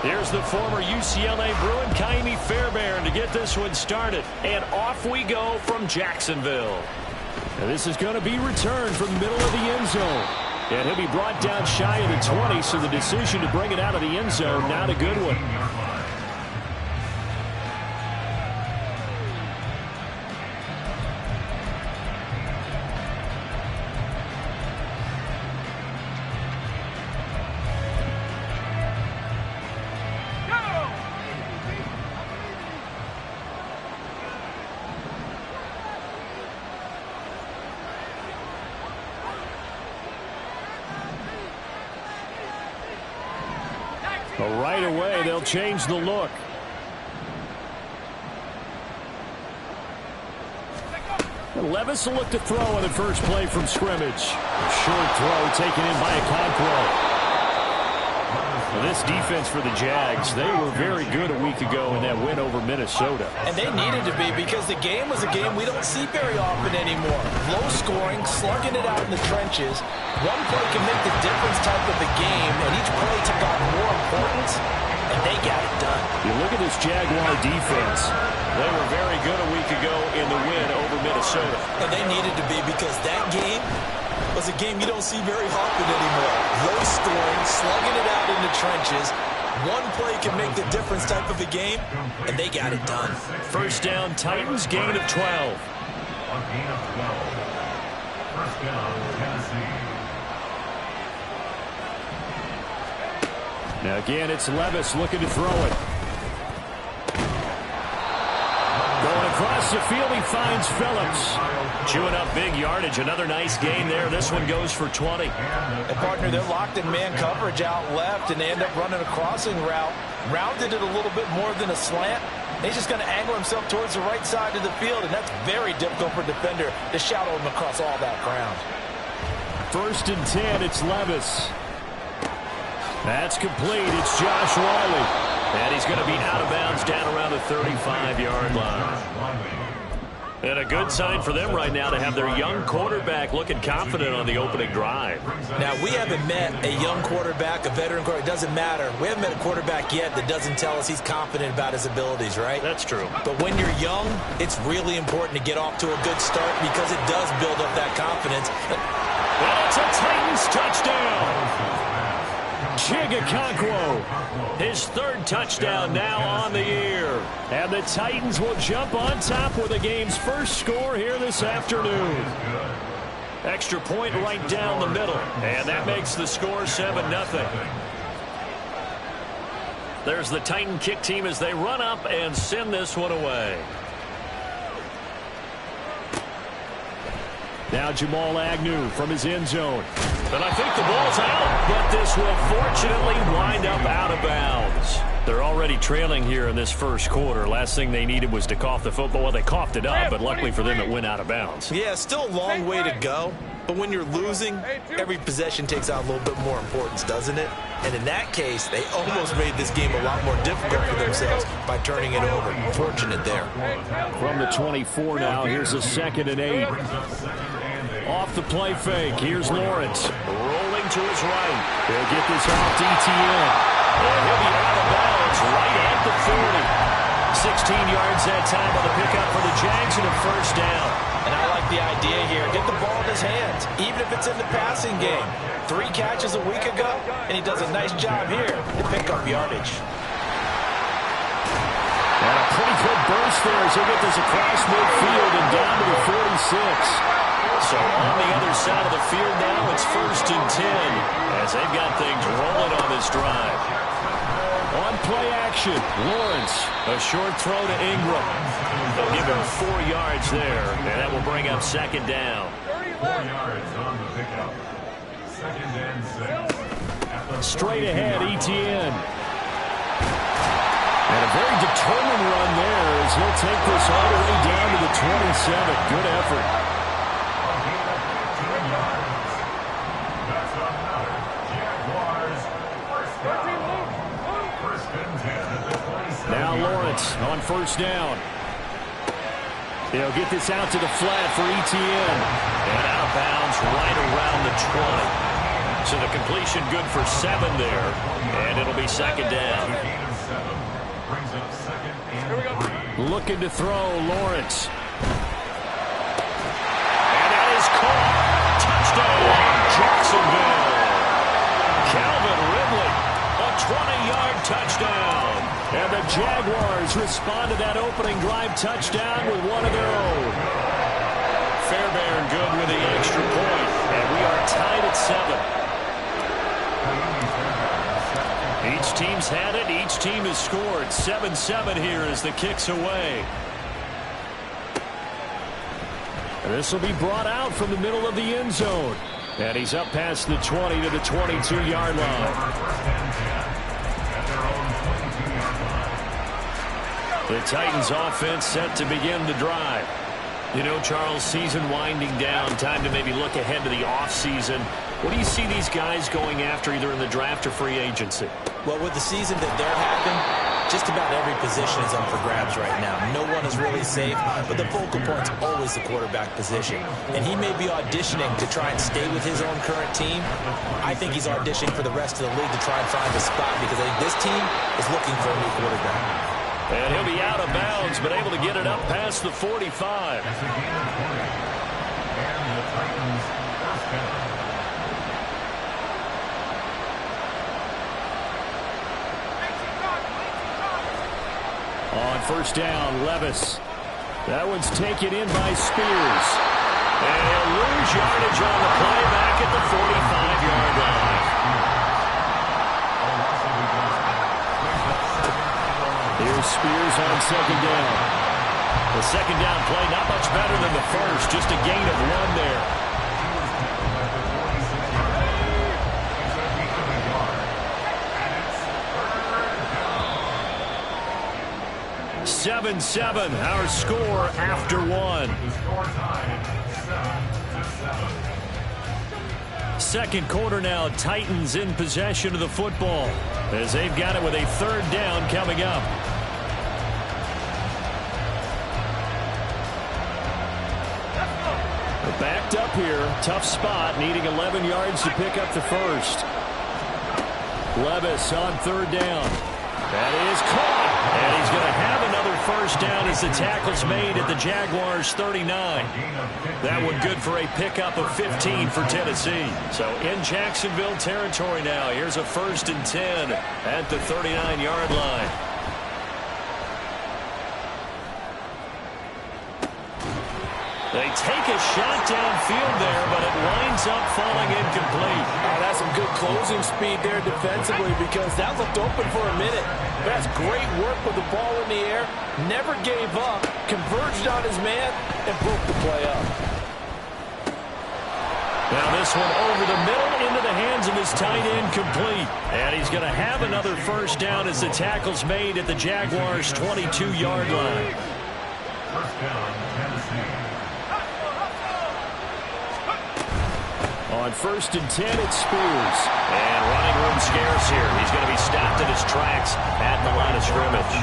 Here's the former UCLA Bruin, Ka'imi Fairbairn, to get this one started. And off we go from Jacksonville. And this is going to be returned from the middle of the end zone. And he'll be brought down shy of the 20, so the decision to bring it out of the end zone, not a good one. But right away, they'll change the look. And Levis will look to throw on the first play from scrimmage. A short throw taken in by Okonkwo. This defense for the Jags, they were very good a week ago in that win over Minnesota. And they needed to be, because the game was a game we don't see very often anymore. Low scoring, slugging it out in the trenches. One play can make the difference type of the game, and each play took on more importance, and they got it done. You look at this Jaguar defense. They were very good a week ago in the win over Minnesota. And they needed to be, because that game was a game you don't see very often anymore. Low scoring, slugging it out in the trenches. One play can make the difference type of a game, and they got it done. First down, Titans, gain of 12. A gain of 12. First down, Tennessee. Now again, it's Levis looking to throw it. Going across the field, he finds Phillips. Chewing up big yardage. Another nice gain there. This one goes for 20. And partner, they're locked in man coverage out left, and they end up running a crossing route. Rounded it a little bit more than a slant. He's just going to angle himself towards the right side of the field, and that's very difficult for a defender to shadow him across all that ground. First and 10, it's Levis. That's complete. It's Josh Whyle. And he's going to be out of bounds down around the 35-yard line. And a good sign for them right now to have their young quarterback looking confident on the opening drive. Now, we haven't met a young quarterback, a veteran quarterback. It doesn't matter. We haven't met a quarterback yet that doesn't tell us he's confident about his abilities, right? That's true. But when you're young, it's really important to get off to a good start, because it does build up that confidence. And it's a Titans touchdown. Chig Okonkwo, his third touchdown now on the year. And the Titans will jump on top with the game's first score here this afternoon. Extra point right down the middle. And that makes the score 7-0. There's the Titan kick team as they run up and send this one away. Now Jamal Agnew from his end zone. And I think the ball's out, but this will fortunately wind up out of bounds. They're already trailing here in this first quarter. Last thing they needed was to cough the football. Well, they coughed it up, but luckily for them, it went out of bounds. Yeah, still a long way to go. But when you're losing, every possession takes on a little bit more importance, doesn't it? And in that case, they almost made this game a lot more difficult for themselves by turning it over. Fortunate there. From the 24 now, here's a 2nd and 8. Off the play fake, here's Lawrence. Rolling to his right. He'll get this off to Etienne. And he'll be out of bounds right at the 40. 16 yards that time on the pickup for the Jags and a first down. And I like the idea here. Get the ball in his hands, even if it's in the passing game. 3 catches a week ago, and he does a nice job here to pick up yardage. And a pretty good burst there as he'll get this across midfield and down to the 46. So on the other side of the field now, it's 1st and 10 as they've got things rolling on this drive. On play action, Lawrence. A short throw to Ingram. They'll give him 4 yards there, and that will bring up 2nd down. 4 yards on the pickup. 2nd and 6. Straight ahead, Etienne. And a very determined run there as he'll take this all the way down to the 27. Good effort. Now Lawrence on 1st down. They'll get this out to the flat for Etienne. And out of bounds right around the 20. So the completion good for 7 there. And it'll be 2nd down. brings up second and 3. Looking to throw, Lawrence. And that is caught. Touchdown, Jacksonville. Calvin Ridley, a 20-yard touchdown. And the Jaguars respond to that opening drive touchdown with one of their own. Fairbairn good with the extra point. And we are tied at 7. Each team's had it. Each team has scored. 7-7 here as the kick's away. This will be brought out from the middle of the end zone. And he's up past the 20 to the 22-yard line. The Titans offense set to begin the drive. You know, Charles, season winding down, time to maybe look ahead to the offseason. What do you see these guys going after either in the draft or free agency? Well, with the season that they're having, just about every position is up for grabs right now. No one is really safe, but the focal point's always the quarterback position. And he may be auditioning to try and stay with his own current team. I think he's auditioning for the rest of the league to try and find a spot because I think this team is looking for a new quarterback. And he'll be out of bounds, but able to get it up past the 45. It's a gain of 20. And the Titans first down. On first down, Levis. That one's taken in by Spears. And he'll lose yardage on the play back at the 45-yard line. Here's Spears on second down. The second down play not much better than the first, just a gain of 1 there. 7-7, our score after 1. The score tied 7-7. Second quarter now, Titans in possession of the football as they've got it with a third down coming up. They're backed up here, tough spot, needing 11 yards to pick up the first. Levis on third down. That is caught, and he's going to have another first down as the tackle's made at the Jaguars' 39. That one good for a pickup of 15 for Tennessee. So in Jacksonville territory now, here's a 1st and 10 at the 39-yard line. They take a shot downfield there, but it winds up falling incomplete. Oh, that's some good closing speed there defensively because that looked open for a minute. That's great work with the ball in the air. Never gave up, converged on his man, and broke the play up. Now this one over the middle into the hands of his tight end complete. And he's going to have another first down as the tackle's made at the Jaguars' 22-yard line. First down, Tennessee. On 1st and 10, it's Spears. And running room scarce here. He's going to be stopped in his tracks at the line of scrimmage.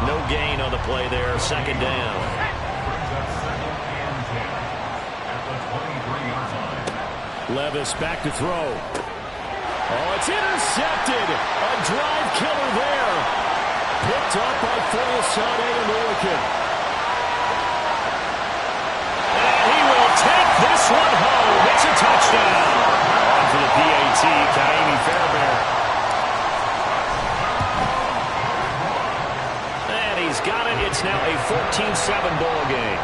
No gain on the play there. Second down. Levis back to throw. Oh, it's intercepted. A drive killer there. Picked up by Foyesade and Milliken. And he will take this one home. It's a touchdown. On for the PAT, Ka'imi Fairbairn. And he's got it. It's now a 14-7 ball game.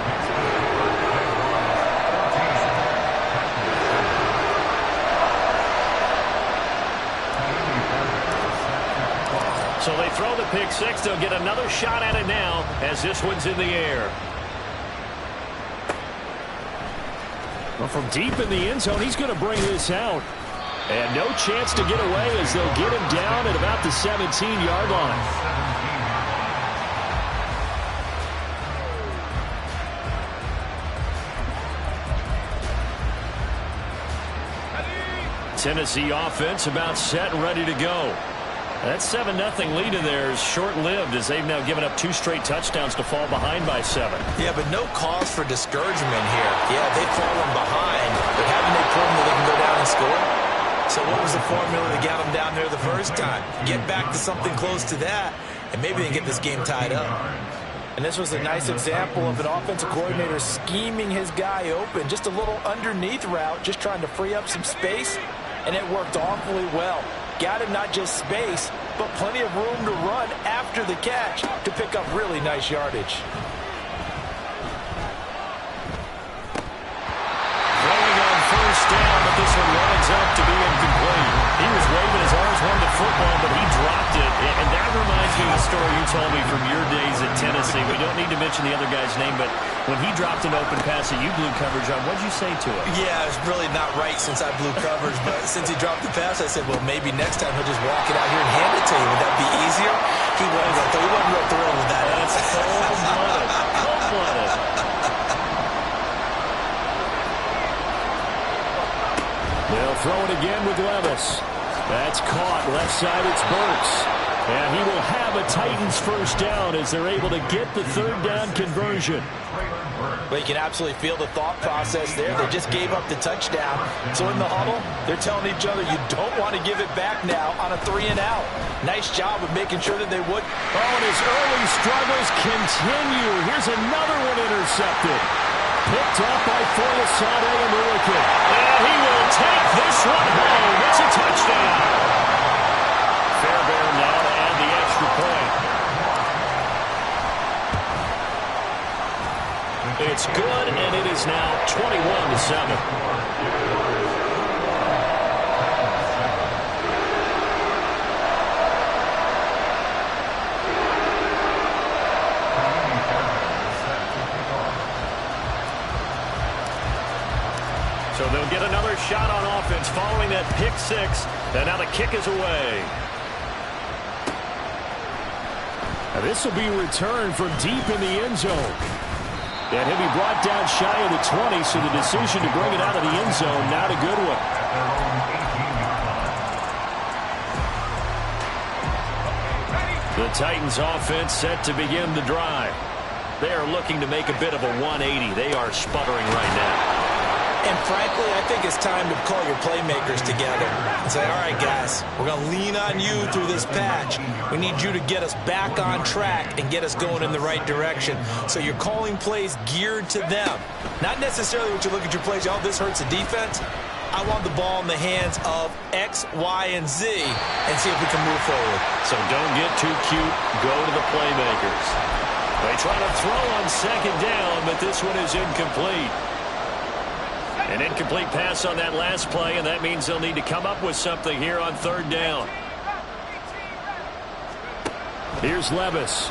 So they throw the pick six. They'll get another shot at it now as this one's in the air. Well, from deep in the end zone, he's going to bring this out. And no chance to get away as they'll get him down at about the 17-yard line. Tennessee offense about set and ready to go. That 7-0 lead in there is short-lived as they've now given up 2 straight touchdowns to fall behind by 7. Yeah, but no cause for discouragement here. Yeah, they've fallen behind, but haven't they proven that they can go down and score? So what was the formula that got them down there the first time? Get back to something close to that, and maybe they can get this game tied up. And this was a nice example of an offensive coordinator scheming his guy open. Just a little underneath route, just trying to free up some space, and it worked awfully well. Got him not just space, but plenty of room to run after the catch to pick up really nice yardage. Throwing on first down, but this one winds up to be incomplete. He was waving his arms on the football, but he dropped it. And that reminds me of the story you told me from your days at Tennessee. We don't need to mention the other guy's name, but when he dropped an open pass that you blew coverage on, what did you say to him? Yeah, it's really not right since I blew coverage, but since he dropped the pass, I said, well, maybe next time he'll just walk it out here and hand it to you. Would that be easier? He wasn't real thrilled with that. That's cold-blooded. Cold-blooded. They'll throw it again with Levis. That's caught. Left side, it's Burks. And he will have a Titans first down as they're able to get the third down conversion. But you can absolutely feel the thought process there. They just gave up the touchdown. So in the huddle, they're telling each other, you don't want to give it back now on a 3-and-out. Nice job of making sure that they would. Oh, and his early struggles continue. Here's another one intercepted. Picked up by Foyesade and Ulikin. And he will take this one home. It's a touchdown. Fairbairn now to add the extra point. It's good, and it is now 21-7. So they'll get another shot on offense following that pick six. And now the kick is away. Now this will be returned from deep in the end zone. And he'll be brought down shy of the 20, so the decision to bring it out of the end zone, not a good one. The Titans offense set to begin the drive. They are looking to make a bit of a 180. They are sputtering right now. And frankly, I think it's time to call your playmakers together and say, all right, guys, we're going to lean on you through this patch. We need you to get us back on track and get us going in the right direction. So you're calling plays geared to them. Not necessarily what you look at your plays, oh, this hurts the defense. I want the ball in the hands of X, Y, and Z and see if we can move forward. So don't get too cute. Go to the playmakers. They try to throw on second down, but this one is incomplete. An incomplete pass on that last play, and that means they'll need to come up with something here on third down. Here's Levis.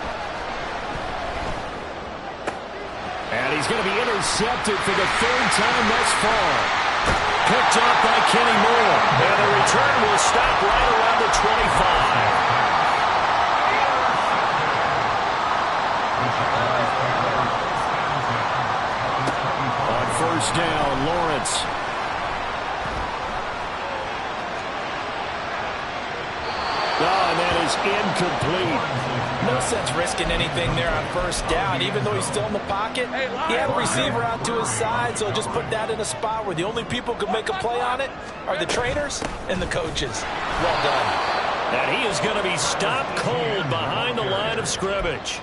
And he's going to be intercepted for the third time thus far. Picked up by Kenny Moore. And the return will stop right around the 25. First down, Lawrence. Oh, and that is incomplete. No sense risking anything there on first down. Even though he's still in the pocket, he had a receiver out to his side, so just put that in a spot where the only people who can make a play on it are the trainers and the coaches. Well done. And he is going to be stopped cold behind the line of scrimmage.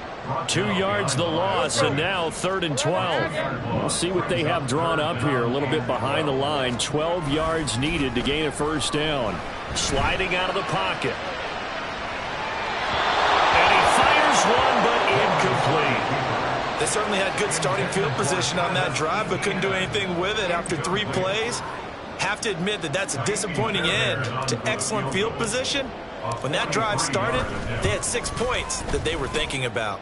2 yards the loss, and now 3rd and 12. We'll see what they have drawn up here. A little bit behind the line. 12 yards needed to gain a first down. Sliding out of the pocket. And he fires one, but incomplete. They certainly had good starting field position on that drive, but couldn't do anything with it after 3 plays. Have to admit that that's a disappointing end to excellent field position. When that drive started, they had 6 points that they were thinking about.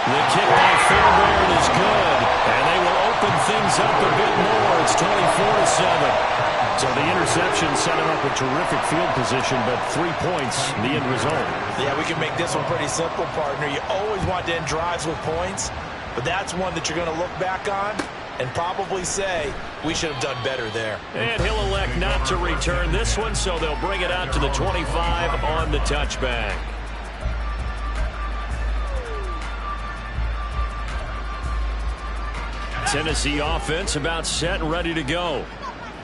The kick by Fairbairn is good, and they will open things up a bit more. It's 24-7. So the interception set him up with terrific field position, but 3 points, the end result. Yeah, we can make this one pretty simple, partner. You always want to end drives with points, but that's one that you're going to look back on and probably say, we should have done better there. And he'll elect not to return this one, so they'll bring it out to the 25 on the touchback. Tennessee offense about set and ready to go.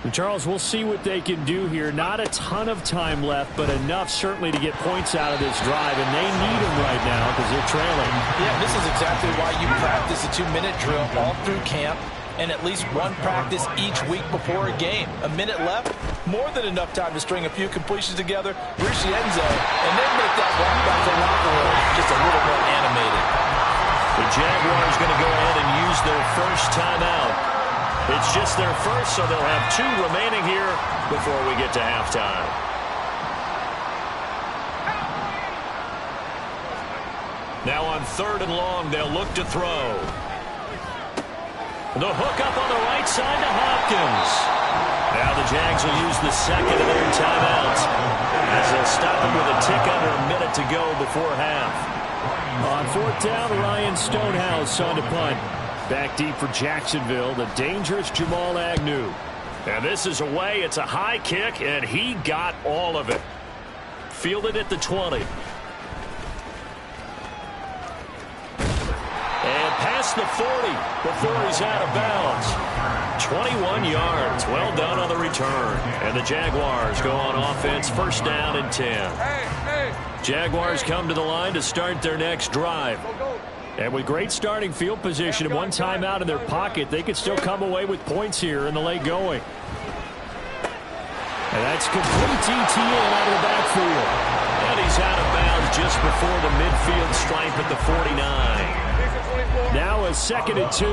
And Charles, we'll see what they can do here. Not a ton of time left, but enough certainly to get points out of this drive, and they need them right now because they're trailing. Yeah, this is exactly why you practice a 2-minute drill all through camp and at least one practice each week before a game. A minute left, more than enough time to string a few completions together, reach the end zone, and then make that walk back to the locker room just a little more animated. The Jaguars going to go ahead and use their first timeout. It's just their first, so they'll have 2 remaining here before we get to halftime. Now on 3rd and long, they'll look to throw. The hook up on the right side to Hopkins. Now the Jags will use the second of their timeouts as they'll stop it with a tick under a minute to go before half. On 4th down, Ryan Stonehouse on to punt. Back deep for Jacksonville, the dangerous Jamal Agnew. And this is away. It's a high kick, and he got all of it. Fielded at the 20. And past the 40 before he's out of bounds. 21 yards. Well done on the return. And the Jaguars go on offense, 1st down and 10. Jaguars come to the line to start their next drive. And with great starting field position and one timeout in their pocket, they could still come away with points here in the late going. And that's complete ETN out of the backfield. And he's out of bounds just before the midfield stripe at the 49. Now a 2nd and 2.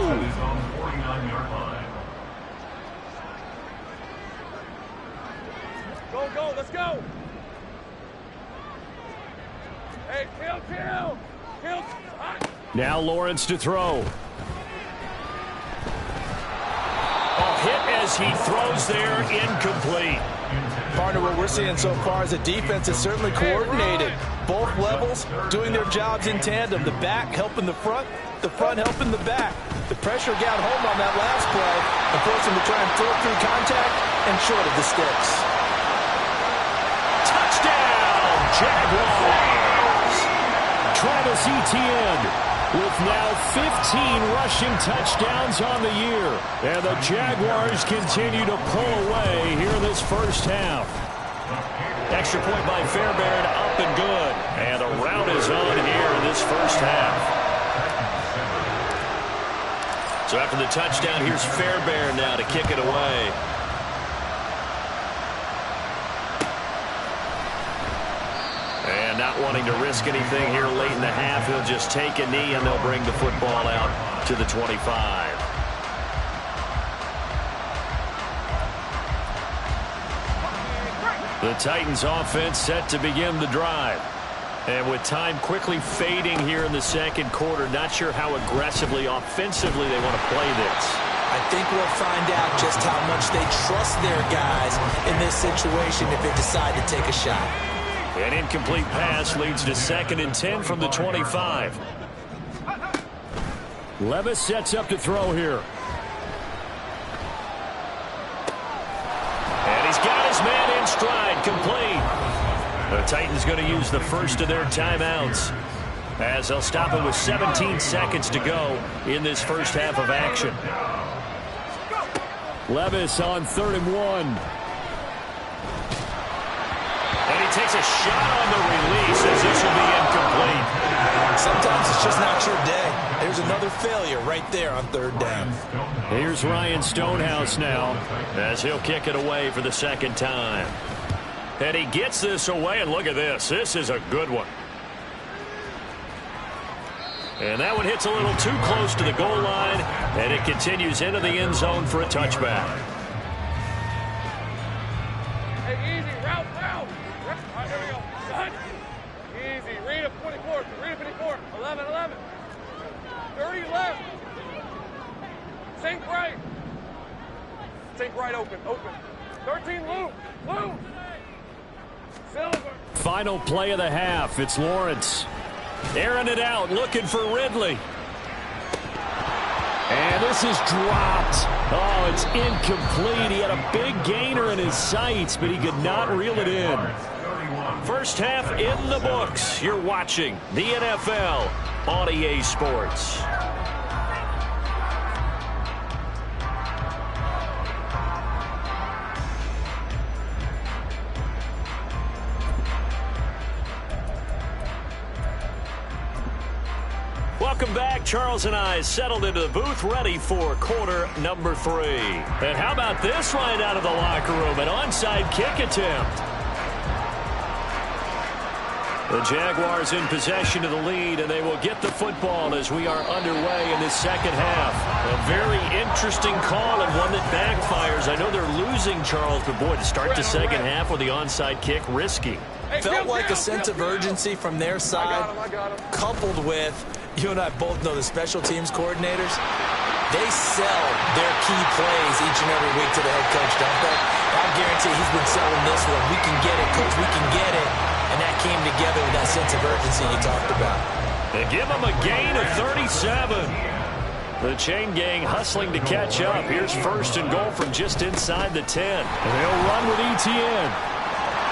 Go, let's go. Hey, kill. Now Lawrence to throw. Hit as he throws there, incomplete. Partner, what we're seeing so far is the defense is certainly coordinated. Both levels doing their jobs in tandem. The back helping the front helping the back. The pressure got home on that last play and forced him to try and throw through contact and short of the sticks. Touchdown, Jaguars! Travis Etienne with now 15 rushing touchdowns on the year. And the Jaguars continue to pull away here in this first half. Extra point by Fairbairn, up and good. And the rout is on here in this first half. So after the touchdown, here's Fairbairn now to kick it away. And not wanting to risk anything here late in the half, he'll just take a knee and they'll bring the football out to the 25. The Titans offense set to begin the drive. And with time quickly fading here in the second quarter, not sure how aggressively, offensively they want to play this. I think we'll find out just how much they trust their guys in this situation if they decide to take a shot. An incomplete pass leads to 2nd and 10 from the 25. Levis sets up to throw here. And he's got his man in stride, complete. The Titans going to use the first of their timeouts as they'll stop it with 17 seconds to go in this first half of action. Levis on 3rd and 1. And he takes a shot on the release as this will be incomplete. Sometimes it's just not your day. There's another failure right there on 3rd down. Here's Ryan Stonehouse now as he'll kick it away for the 2nd time. And he gets this away, and look at this. This is a good one. And that one hits a little too close to the goal line, and it continues into the end zone for a touchback. Hey, easy, route. All right, here we go. Son. Easy, read up 24, read up 54, 11, 30 left. Sink right, open. 13, loop. Silver. Final play of the half. It's Lawrence. Airing it out, looking for Ridley. And this is dropped. Oh, it's incomplete. He had a big gainer in his sights, but he could not reel it in. First half in the books. You're watching the NFL on EA Sports. Welcome back. Charles and I settled into the booth, ready for quarter number 3. And how about this right out of the locker room? An onside kick attempt. The Jaguars in possession of the lead, and they will get the football as we are underway in this second half. A very interesting call and one that backfires. I know they're losing, Charles, but boy, to start the second half with the onside kick, risky. Felt like a sense of urgency from their side, coupled with, you and I both know the special teams coordinators, they sell their key plays each and every week to the head coach, don't they? I guarantee he's been selling this one. We can get it, coach, we can get it. And that came together with that sense of urgency you talked about. They give him a gain of 37. The chain gang hustling to catch up. Here's first and goal from just inside the 10. And they'll run with Etienne.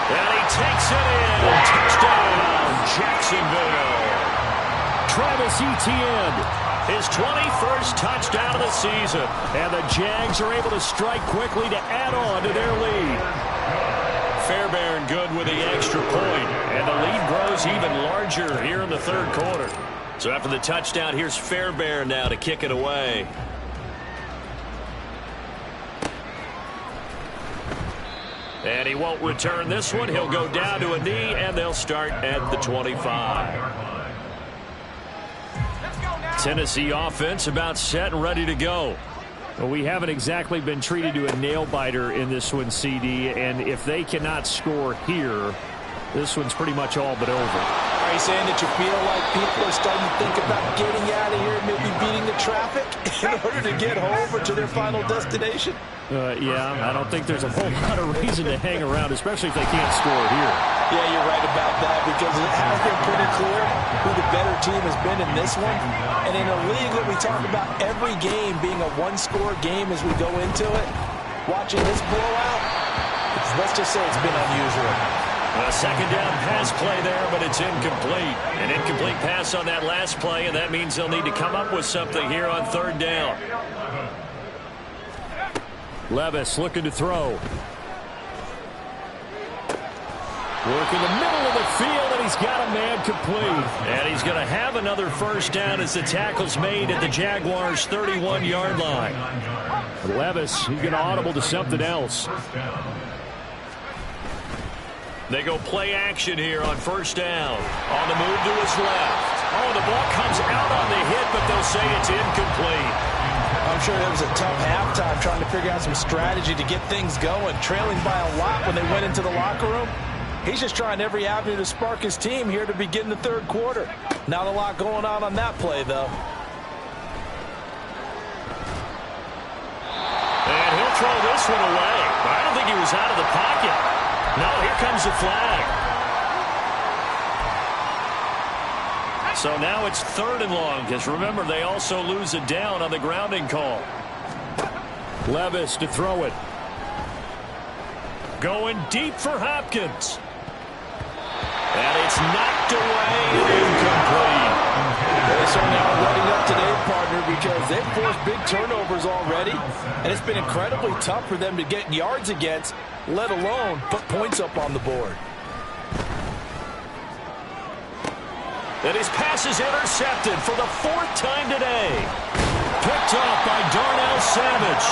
And he takes it in. Touchdown, Jacksonville. Travis Etienne, his 21st touchdown of the season. And the Jags are able to strike quickly to add on to their lead. Fairbairn good with the extra point. And the lead grows even larger here in the third quarter. So after the touchdown, here's Fairbairn now to kick it away. And he won't return this one. He'll go down to a knee, and they'll start at the 25. Tennessee offense about set and ready to go. Well, we haven't exactly been treated to a nail-biter in this one, CD, and if they cannot score here, this one's pretty much all but over. Are you saying that you feel like people are starting to think about getting out of here, maybe beating the traffic in order to get home or to their final destination? Yeah, I don't think there's a whole lot of reason to hang around, especially if they can't score here. Yeah, you're right about that, because it has been pretty clear who the better team has been in this one. And in a league that we talk about every game being a one-score game as we go into it, watching this blowout, let's just say it's been unusual. A second down pass play there, but it's incomplete. An incomplete pass on that last play, and that means they'll need to come up with something here on third down. Levis looking to throw. Working the middle of the field, and he's got a man complete. And he's going to have another first down as the tackle's made at the Jaguars' 31-yard line. Levis, he's going to audible to something else. They go play action here on first down. On the move to his left. Oh, the ball comes out on the hit, but they'll say it's incomplete. I'm sure it was a tough halftime trying to figure out some strategy to get things going. Trailing by a lot when they went into the locker room. He's just trying every avenue to spark his team here to begin the third quarter. Not a lot going on that play, though. And he'll throw this one away. I don't think he was out of the pocket. No, here comes the flag. So now it's third and long, because remember, they also lose it down on the grounding call. Levis to throw it. Going deep for Hopkins. And it's knocked away and incomplete. They are now running up to their partner because they've forced big turnovers already, and it's been incredibly tough for them to get yards against, let alone put points up on the board. And his pass is intercepted for the fourth time today. Picked off by Darnell Savage.